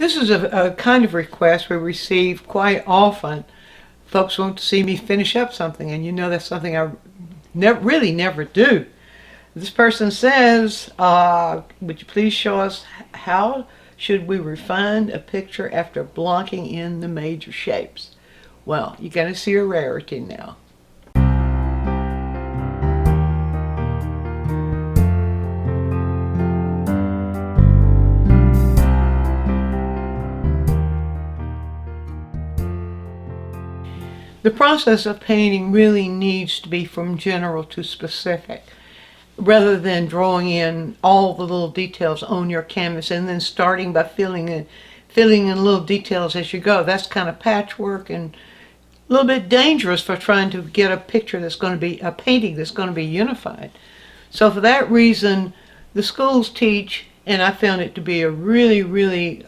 This is a kind of request we receive quite often. Folks want to see me finish up something, and you know that's something I really never do. This person says, would you please show us how should we refine a picture after blocking in the major shapes? Well, you're going to see a rarity now. The process of painting really needs to be from general to specific, rather than drawing in all the little details on your canvas and then starting by filling in little details as you go. That's kind of patchwork and a little bit dangerous for trying to get a picture that's going to be a painting that's going to be unified. So for that reason, the schools teach, and I found it to be a really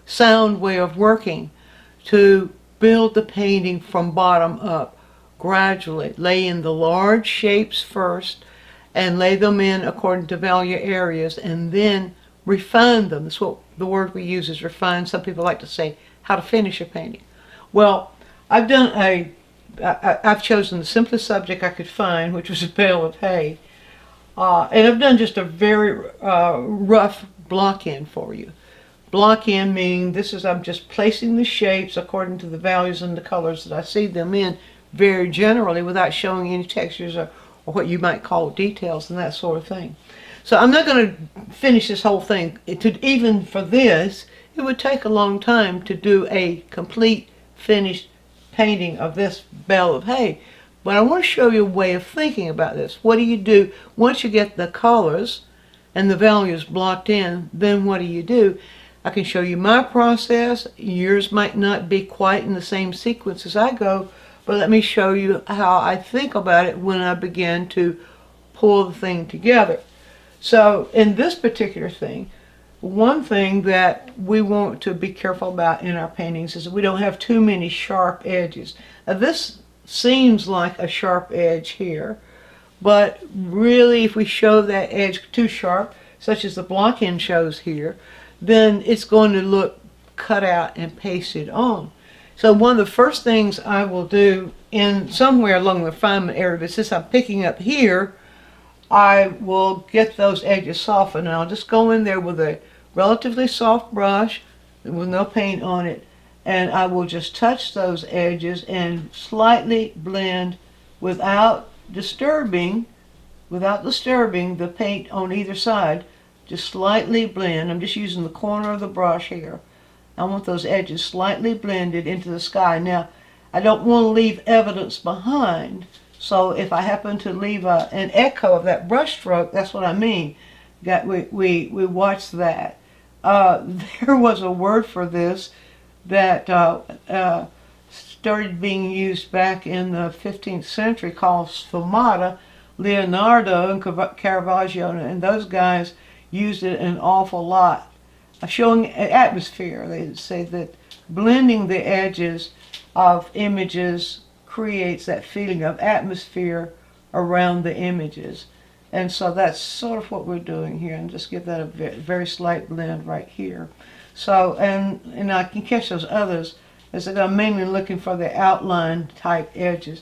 sound way of working, to build the painting from bottom up gradually. Lay in the large shapes first and lay them in according to value areas, and then refine them. That's what the word we use, is refine. Some people like to say how to finish a painting. Well, I've chosen the simplest subject I could find, which was a bale of hay, and I've done just a very rough block in for you. Block in meaning I'm just placing the shapes according to the values and the colors that I see them in, very generally, without showing any textures or what you might call details and that sort of thing. So I'm not going to finish this whole thing. Even for this, it would take a long time to do a complete finished painting of this bale of hay. But I want to show you a way of thinking about this. What do you do once you get the colors and the values blocked in? Then what do? I can show you my process. Yours might not be quite in the same sequence as I go, but let me show you how I think about it when I begin to pull the thing together. So in this particular thing, one thing that we want to be careful about in our paintings is that we don't have too many sharp edges. Now this seems like a sharp edge here, but really if we show that edge too sharp, such as the block-in shows here, then it's going to look cut out and pasted on. So one of the first things I will do in somewhere along the refinement area, but since I'm picking up here, I will get those edges softened. And I'll just go in there with a relatively soft brush with no paint on it, and I will just touch those edges and slightly blend without disturbing the paint on either side. Just slightly blend. I'm just using the corner of the brush here. I want those edges slightly blended into the sky. Now, I don't want to leave evidence behind, so if I happen to leave an echo of that brush stroke, that's what I mean. We watch that. There was a word for this that started being used back in the 15th century called sfumata. Leonardo and Caravaggio and those guys used it an awful lot, showing atmosphere. They say that blending the edges of images creates that feeling of atmosphere around the images. And so that's sort of what we're doing here, and just give that a very slight blend right here. So, and I can catch those others, as I'm mainly looking for the outline type edges.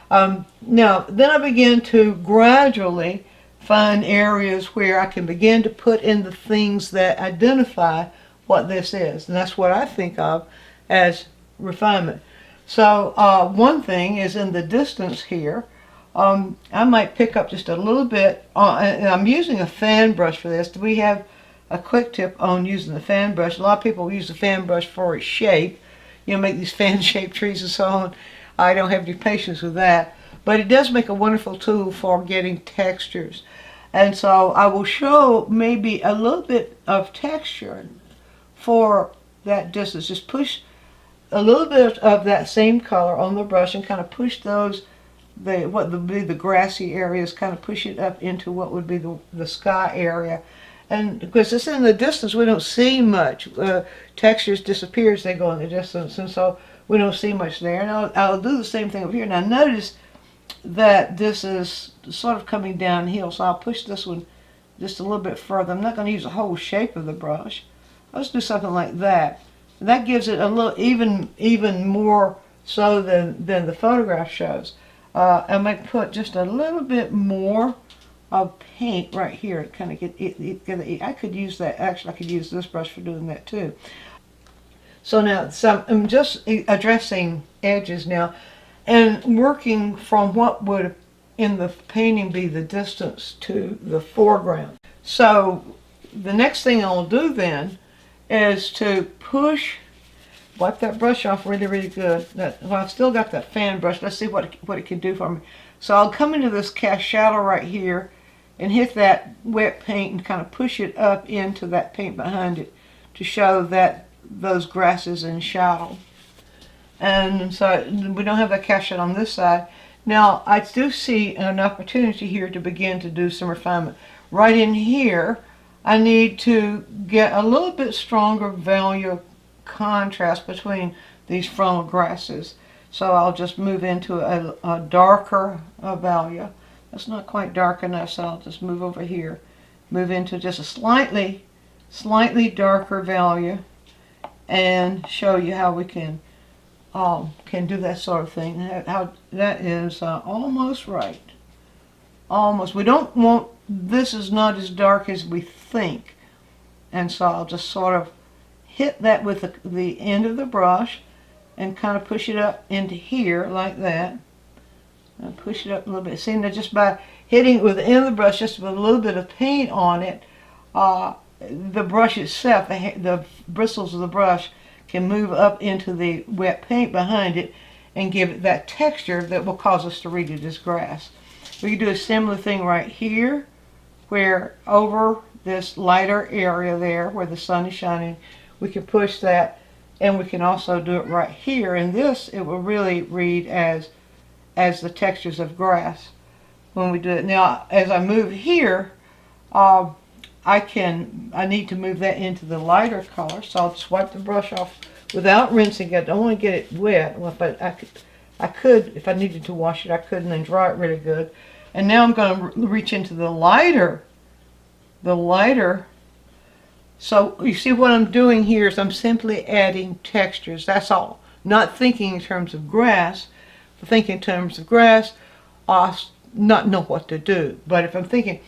Now, then I begin to gradually find areas where I can begin to put in the things that identify what this is. And that's what I think of as refinement. So one thing is in the distance here. I might pick up just a little bit, and I'm using a fan brush for this. We have a quick tip on using the fan brush. A lot of people use the fan brush for its shape. You know, make these fan-shaped trees and so on. I don't have any patience with that. But it does make a wonderful tool for getting textures. And so I will show maybe a little bit of texture for that distance. Just push a little bit of that same color on the brush and kind of push those, what would be the grassy areas, kind of push it up into what would be the sky area. And because it's in the distance, we don't see much. Textures disappear as they go in the distance, and so we don't see much there. And I'll do the same thing over here. Now notice that this is sort of coming downhill, so I'll push this one just a little bit further. I'm not going to use the whole shape of the brush. Let's do something like that. That gives it a little, even more so than the photograph shows. I might put just a little bit more of paint right here. Kind of get I could use that. Actually, I could use this brush for doing that too. So now, I'm just addressing edges now, and working from what would in the painting be the distance to the foreground. So the next thing I'll do then is to wipe that brush off really, really good. Well, I've still got that fan brush. Let's see what it can do for me. So I'll come into this cast shadow right here and hit that wet paint and kind of push it up into that paint behind it to show that those grasses in shadow. And so we don't have that cast shadow on this side. Now I do see an opportunity here to begin to do some refinement. Right in here, I need to get a little bit stronger value contrast between these frontal grasses. So I'll just move into a darker value. That's not quite dark enough, so I'll just move over here. Move into just a slightly darker value and show you how we can do that sort of thing. How that is almost right. Almost. We don't want, this is not as dark as we think. And so I'll just sort of hit that with the end of the brush and kind of push it up into here like that. And push it up a little bit. See, now just by hitting it with the end of the brush, just with a little bit of paint on it, the brush itself, the bristles of the brush can move up into the wet paint behind it and give it that texture that will cause us to read it as grass. We can do a similar thing right here, where over this lighter area there where the sun is shining, we can push that, and we can also do it right here. And this, it will really read as the textures of grass when we do it. Now, as I move here, I need to move that into the lighter color, so I'll just wipe the brush off without rinsing it. I don't want to get it wet, but I could, if I needed to wash it, I could, and then dry it really good. And now I'm going to reach into the lighter. So you see what I'm doing here is I'm simply adding textures. That's all. Not thinking in terms of grass. If I think in terms of grass, I'll not know what to do. But if I'm thinking,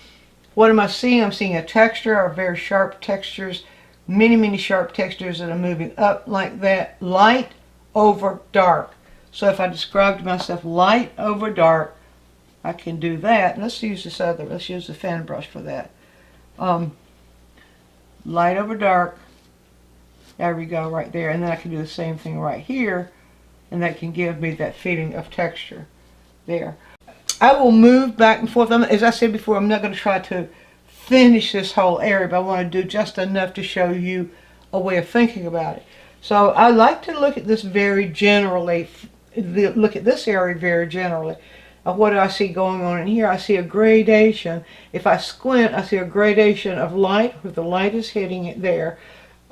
what am I seeing? I'm seeing a texture, or very sharp textures, many sharp textures that are moving up like that, light over dark. So if I described myself light over dark, I can do that. Let's use let's use the fan brush for that. Light over dark, there we go, right there. And then I can do the same thing right here, and that can give me that feeling of texture there. I will move back and forth. As I said before, I'm not going to try to finish this whole area, but I want to do just enough to show you a way of thinking about it. So I like to look at this very generally, look at this area very generally. What do I see going on in here? I see a gradation. If I squint, I see a gradation of light, where the light is hitting it there,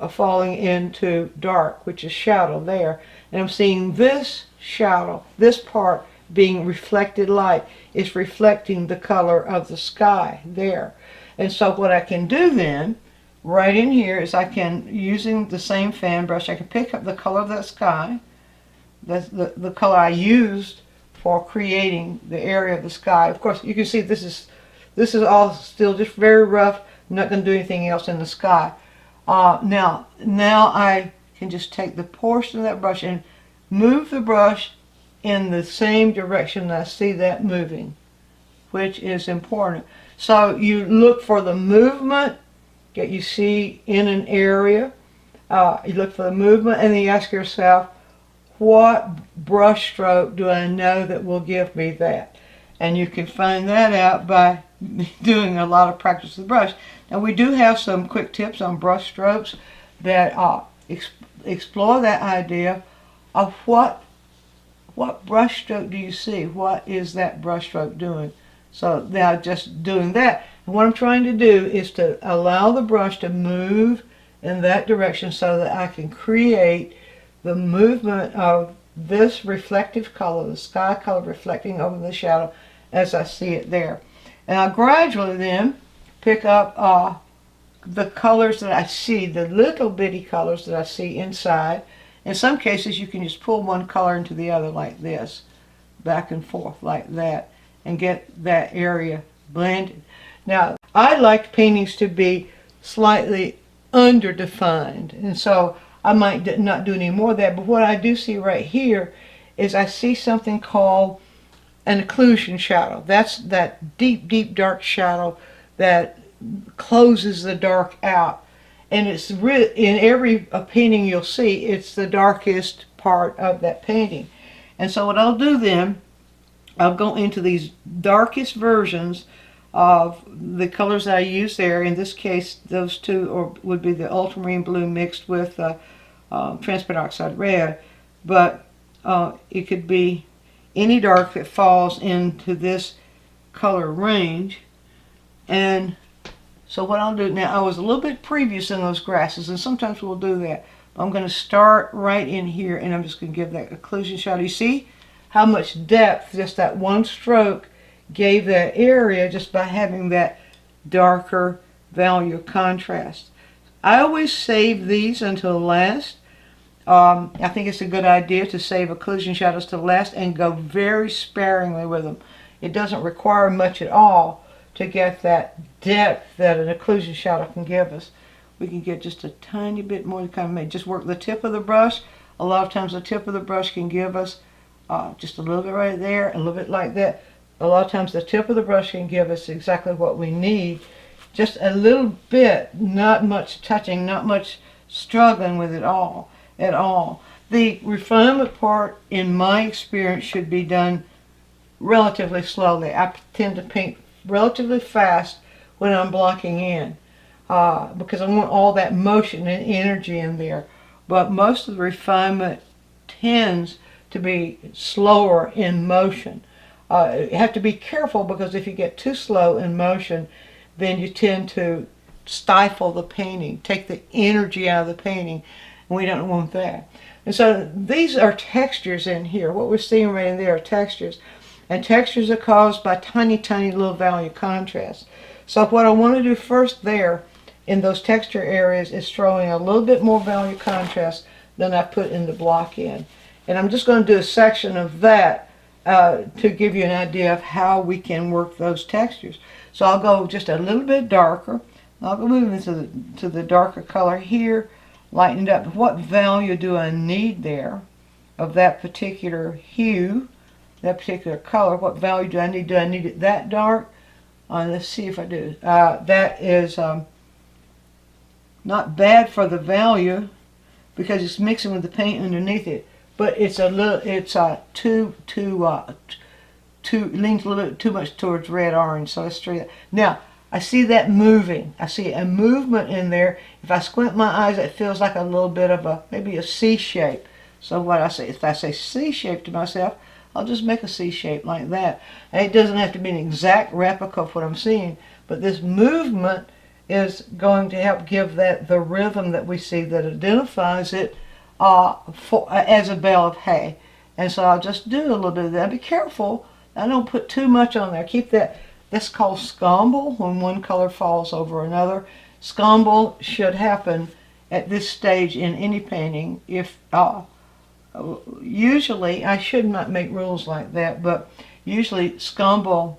falling into dark, which is shadow there. And I'm seeing this shadow, this part being reflected light, is reflecting the color of the sky there. And so what I can do then, right in here, is I can, using the same fan brush, I can pick up the color of that sky, the color I used for creating the area of the sky. Of course, you can see this is all still just very rough. I'm not going to do anything else in the sky. Now I can just take the portion of that brush and move the brush in the same direction that I see that moving, which is important. So you look for the movement that you see in an area. You look for the movement, and then you ask yourself, what brush stroke do I know that will give me that? And you can find that out by doing a lot of practice with the brush. Now we do have some quick tips on brush strokes that explore that idea of what brush stroke do you see? What is that brush stroke doing? So now just doing that. And what I'm trying to do is to allow the brush to move in that direction so that I can create the movement of this reflective color, the sky color reflecting over the shadow as I see it there. And I gradually then pick up the colors that I see, the little bitty colors that I see inside. In some cases, you can just pull one color into the other like this, back and forth like that, and get that area blended. Now, I like paintings to be slightly underdefined, and so I might not do any more of that, but what I do see right here is I see something called an occlusion shadow. That's that deep, deep dark shadow that closes the dark out. And it's in every painting you'll see, it's the darkest part of that painting. And so what I'll do then, I'll go into these darkest versions of the colors that I use there. In this case, those two would be the ultramarine blue mixed with transparent oxide red. But it could be any dark that falls into this color range. And so what I'll do now, I was a little bit previous in those grasses, and sometimes we'll do that. I'm going to start right in here, and I'm just going to give that occlusion shadow. You see how much depth just that one stroke gave that area just by having that darker value of contrast. I always save these until last. I think it's a good idea to save occlusion shadows to last and go very sparingly with them. It doesn't require much at all to get that depth that an occlusion shadow can give us. We can get just a tiny bit more to kind of just work the tip of the brush. A lot of times the tip of the brush can give us just a little bit right there, a little bit like that. A lot of times the tip of the brush can give us exactly what we need. Just a little bit, not much touching, not much struggling with it all at all. The refinement part, in my experience, should be done relatively slowly. I tend to paint relatively fast when I'm blocking in because I want all that motion and energy in there. But most of the refinement tends to be slower in motion. You have to be careful, because if you get too slow in motion, then you tend to stifle the painting, take the energy out of the painting, and we don't want that. And so these are textures in here. What we're seeing right in there are textures. And textures are caused by tiny, tiny little value contrast. So what I want to do first there in those texture areas is throwing a little bit more value contrast than I put in the block in. And I'm just going to do a section of that to give you an idea of how we can work those textures. So I'll go just a little bit darker. I'll go move into the darker color here, lighten it up. What value do I need there of that particular hue, that particular color? What value do I need? Do I need it that dark? Let's see if I do. That is not bad for the value because it's mixing with the paint underneath it. But it's a little, it's leans a little too much towards red orange. So let's try that. Now I see that moving. I see a movement in there. If I squint my eyes, it feels like a little bit of maybe a C shape. So what I say, if I say C shape to myself, I'll just make a C shape like that. And it doesn't have to be an exact replica of what I'm seeing, but this movement is going to help give that the rhythm that we see that identifies it as a bale of hay. And so I'll just do a little bit of that. Be careful, I don't put too much on there. Keep that. That's called scomble, when one color falls over another. Scomble should happen at this stage in any painting. If usually, I should not make rules like that, but usually scomble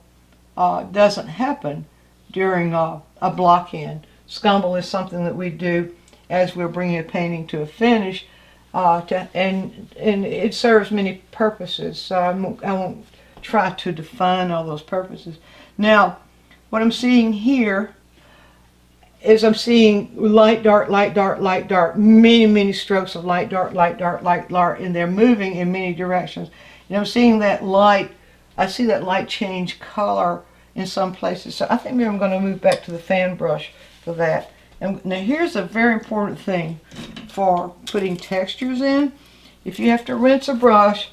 doesn't happen during a block-in. Scomble is something that we do as we're bringing a painting to a finish, and it serves many purposes, so I won't try to define all those purposes. Now, what I'm seeing here is I'm seeing light, dark, light, dark, light, dark, many, many strokes of light, dark, light, dark, light, dark, and they're moving in many directions. And I'm seeing that light, I see that light change color in some places. So I think maybe I'm going to move back to the fan brush for that. And now here's a very important thing for putting textures in. If you have to rinse a brush,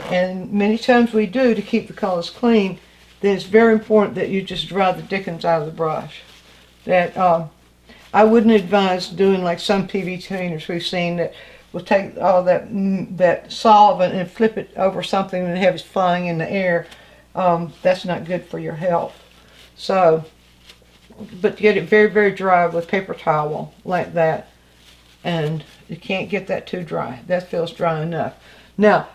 and many times we do to keep the colors clean, then it's very important that you just dry the dickens out of the brush. That I wouldn't advise doing like some PV painters we've seen that will take all that solvent and flip it over something and have it flying in the air. That's not good for your health. So but get it very, very dry with paper towel like that. And you can't get that too dry. That feels dry enough. Now,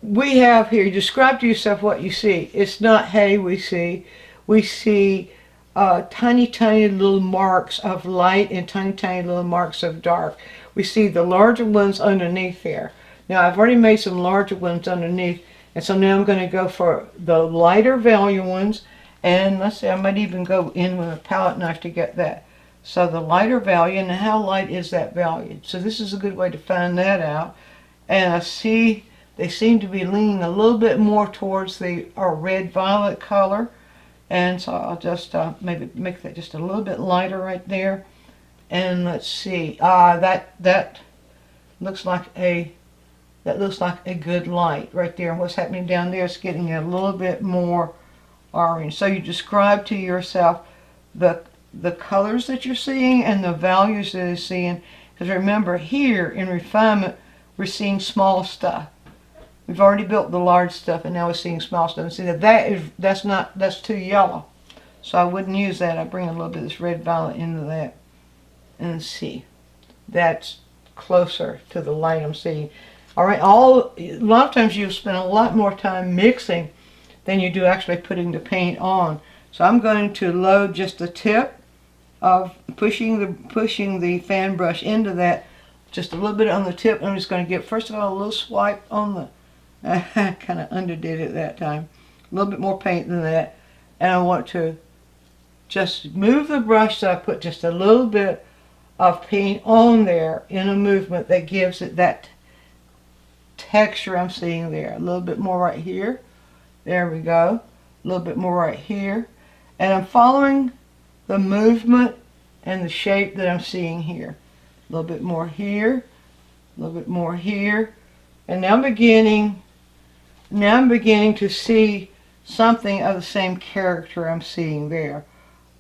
we have here, describe to yourself what you see. It's not hay we see. We see tiny, tiny little marks of light and tiny, tiny little marks of dark. We see the larger ones underneath there. Now, I've already made some larger ones underneath, and so now I'm going to go for the lighter value ones. And let's see, I might even go in with a palette knife to get that. So the lighter value, and how light is that value? So this is a good way to find that out. And I see they seem to be leaning a little bit more towards the red-violet color. And so I'll just maybe make that just a little bit lighter right there. And let's see, that looks like a good light right there. And what's happening down there is getting a little bit more orange. So you describe to yourself the colors that you're seeing and the values that you're seeing. Because remember, here in Refinement, we're seeing small stuff. We've already built the large stuff, and now we're seeing small stuff. And see that's too yellow. So I wouldn't use that. I bring a little bit of this red violet into that. And see, that's closer to the light I'm seeing. All right, a lot of times you'll spend a lot more time mixing than you do actually putting the paint on. So I'm going to load just the tip of pushing the fan brush into that, just a little bit on the tip. I'm just going to give, first of all, a little swipe on the, I kind of underdid it that time, a little bit more paint than that. And I want to just move the brush so I put just a little bit of paint on there in a movement that gives it that texture I'm seeing there. A little bit more right here. There we go. A little bit more right here. And I'm following the movement and the shape that I'm seeing here. A little bit more here. A little bit more here. And now I'm beginning to see something of the same character I'm seeing there.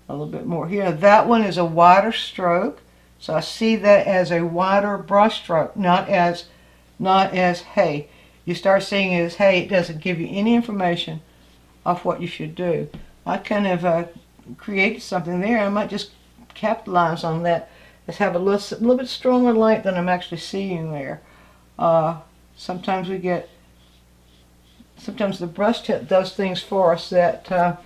A little bit more here. That one is a wider stroke. So I see that as a wider brush stroke, not as hay. You start seeing it as hay, it doesn't give you any information of what you should do. I kind of created something there. I might just capitalize on that. Let's have a little bit stronger light than I'm actually seeing there. Sometimes the brush tip does things for us that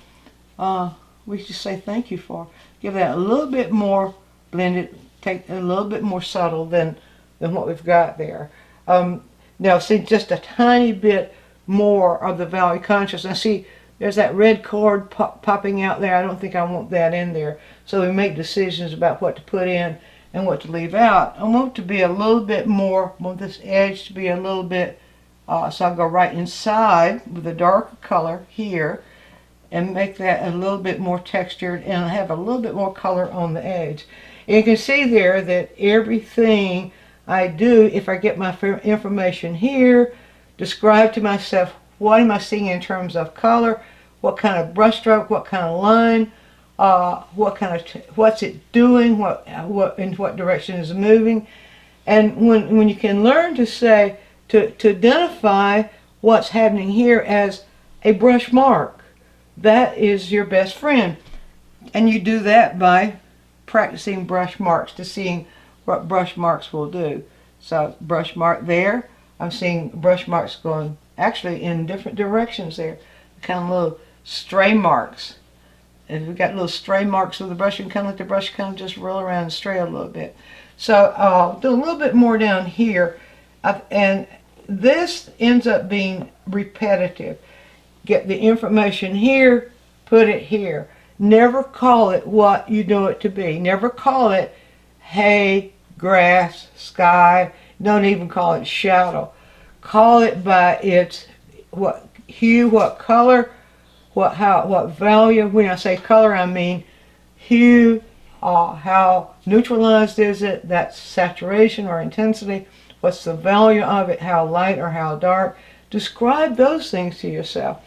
we just say thank you for. Give that a little bit more blended, take a little bit more subtle than what we've got there. Now see just a tiny bit more of the value conscious. And see there's that red cord popping out there. I don't think I want that in there. So we make decisions about what to put in and what to leave out. I want to be a little bit more, I want this edge to be a little bit, so I'll go right inside with a darker color here and make that a little bit more textured and have a little bit more color on the edge. And you can see there that everything I do, if I get my information here, describe to myself what am I seeing in terms of color, what kind of brush stroke, what kind of line, what's it doing, in what direction is it moving. And when you can learn to say, to identify what's happening here as a brush mark, that is your best friend. And you do that by practicing brush marks to seeing what brush marks will do. So brush mark there, I'm seeing brush marks going actually in different directions there. Kind of little stray marks. And we've got little stray marks with the brush, you can kind of let the brush kind of just roll around and stray a little bit. So I'll do a little bit more down here. And this ends up being repetitive. Get the information here, put it here. Never call it what you know it to be. Never call it hay, grass, sky. Don't even call it shadow. Call it by its what hue, what color, what value. When I say color, I mean hue. How neutralized is it? That's saturation or intensity. What's the value of it? How light or how dark? Describe those things to yourself.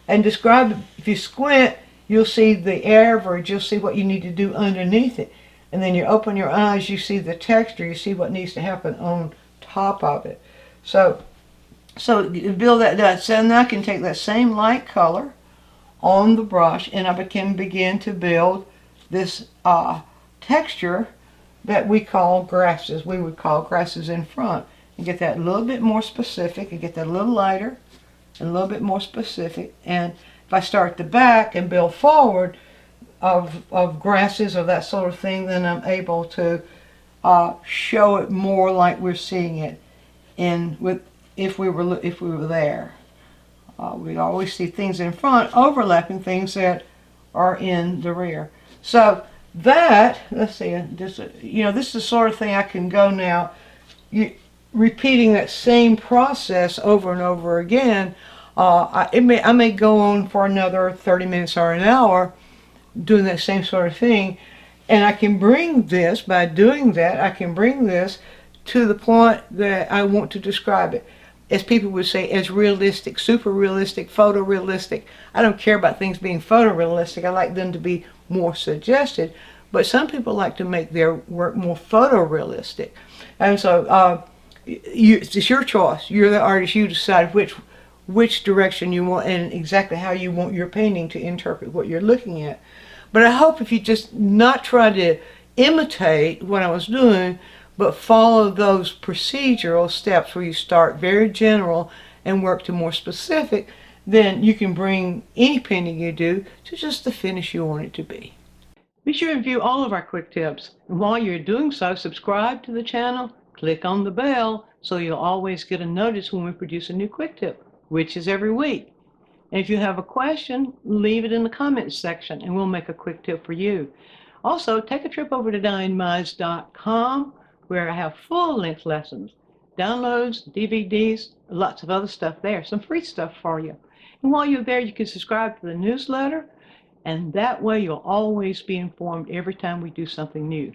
And describe, if you squint, you'll see the average. You'll see what you need to do underneath it. And then you open your eyes, you see the texture. You see what needs to happen on top of it. So you build that. So now I can take that same light color on the brush and I can begin to build this texture that we call grasses. We would call grasses in front. And get that a little bit more specific, and get that a little lighter and a little bit more specific. And if I start at the back and build forward of grasses or that sort of thing, then I'm able to show it more like we're seeing it if we were there. We'd always see things in front overlapping things that are in the rear. So that, let's see, this is the sort of thing I can go now, repeating that same process over and over again. I may go on for another 30 minutes or an hour doing that same sort of thing, and I can bring this, by doing that, I can bring this to the point that I want to describe it. As people would say, as realistic, super realistic, photorealistic. I don't care about things being photorealistic. I like them to be more suggested, but some people like to make their work more photorealistic. And so it's your choice. You're the artist. You decide which direction you want and exactly how you want your painting to interpret what you're looking at. But I hope if you just not try to imitate what I was doing, but follow those procedural steps where you start very general and work to more specific, then you can bring any painting you do to just the finish you want it to be. Be sure to view all of our quick tips. And while you're doing so, subscribe to the channel, click on the bell so you'll always get a notice when we produce a new quick tip, which is every week. And if you have a question, leave it in the comments section and we'll make a quick tip for you. Also, take a trip over to DianneMize.com where I have full-length lessons, downloads, DVDs, lots of other stuff there, some free stuff for you. And while you're there, you can subscribe to the newsletter, and that way you'll always be informed every time we do something new.